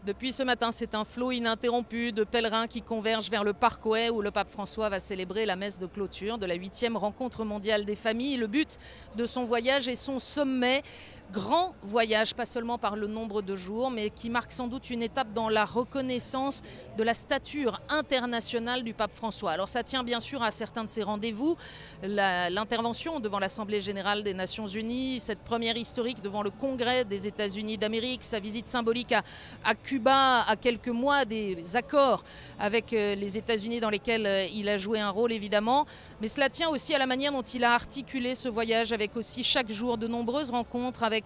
Depuis ce matin, c'est un flot ininterrompu de pèlerins qui convergent vers le Parkway où le pape François va célébrer la messe de clôture de la 8e rencontre mondiale des familles. Le but de son voyage est son sommet. Grand voyage, pas seulement par le nombre de jours, mais qui marque sans doute une étape dans la reconnaissance de la stature internationale du pape François. Alors ça tient bien sûr à certains de ses rendez-vous, l'intervention devant l'Assemblée générale des Nations Unies, cette première historique devant le Congrès des États-Unis d'Amérique, sa visite symbolique à Cuba à quelques mois des accords avec les États-Unis dans lesquels il a joué un rôle évidemment. Mais cela tient aussi à la manière dont il a articulé ce voyage avec aussi chaque jour de nombreuses rencontres avec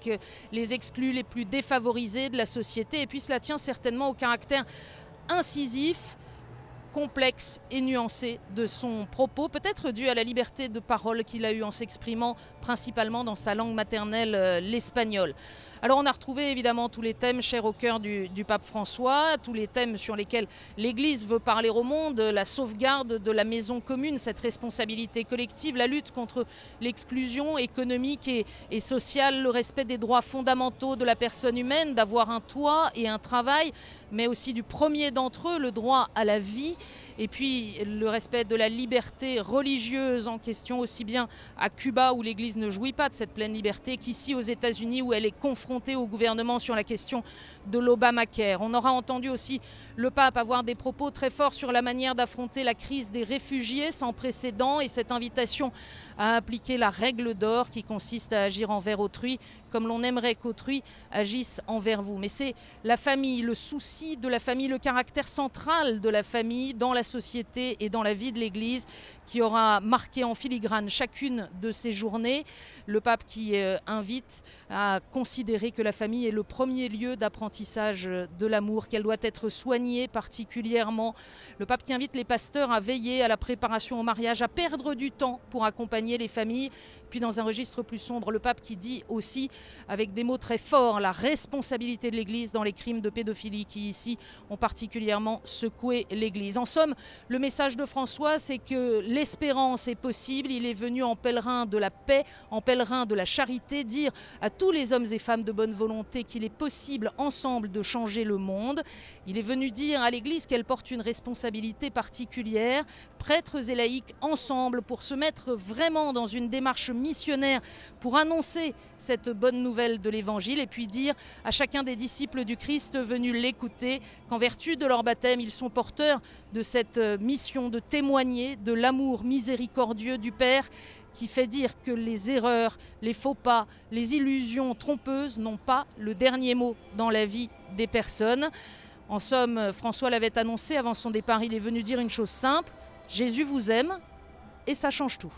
les exclus les plus défavorisés de la société. Et puis cela tient certainement au caractère incisif, complexe et nuancé de son propos, peut-être dû à la liberté de parole qu'il a eue en s'exprimant principalement dans sa langue maternelle, l'espagnol. Alors on a retrouvé évidemment tous les thèmes chers au cœur du pape François, tous les thèmes sur lesquels l'Église veut parler au monde, la sauvegarde de la maison commune, cette responsabilité collective, la lutte contre l'exclusion économique et sociale, le respect des droits fondamentaux de la personne humaine, d'avoir un toit et un travail, mais aussi du premier d'entre eux, le droit à la vie. Et puis le respect de la liberté religieuse en question, aussi bien à Cuba où l'Église ne jouit pas de cette pleine liberté qu'ici aux États-Unis où elle est confrontée au gouvernement sur la question de l'Obamacare. On aura entendu aussi le pape avoir des propos très forts sur la manière d'affronter la crise des réfugiés sans précédent et cette invitation à appliquer la règle d'or qui consiste à agir envers autrui comme l'on aimerait qu'autrui agisse envers vous. Mais c'est la famille, le souci de la famille, le caractère central de la famille dans la société et dans la vie de l'Église qui aura marqué en filigrane chacune de ces journées. Le pape qui invite à considérer que la famille est le premier lieu d'apprentissage de l'amour, qu'elle doit être soignée particulièrement. Le pape qui invite les pasteurs à veiller à la préparation au mariage, à perdre du temps pour accompagner les familles. Puis dans un registre plus sombre, le pape qui dit aussi, avec des mots très forts, la responsabilité de l'Église dans les crimes de pédophilie qui ici ont particulièrement secoué l'Église. En somme, le message de François, c'est que l'espérance est possible. Il est venu en pèlerin de la paix, en pèlerin de la charité, dire à tous les hommes et femmes de bonne volonté qu'il est possible ensemble de changer le monde. Il est venu dire à l'Église qu'elle porte une responsabilité particulière, prêtres et laïcs ensemble pour se mettre vraiment dans une démarche missionnaire pour annoncer cette bonne nouvelle de l'Évangile et puis dire à chacun des disciples du Christ venus l'écouter qu'en vertu de leur baptême, ils sont porteurs de cette mission de témoigner de l'amour miséricordieux du Père qui fait dire que les erreurs, les faux pas, les illusions trompeuses n'ont pas le dernier mot dans la vie des personnes. En somme, François l'avait annoncé avant son départ, il est venu dire une chose simple, Jésus vous aime et ça change tout.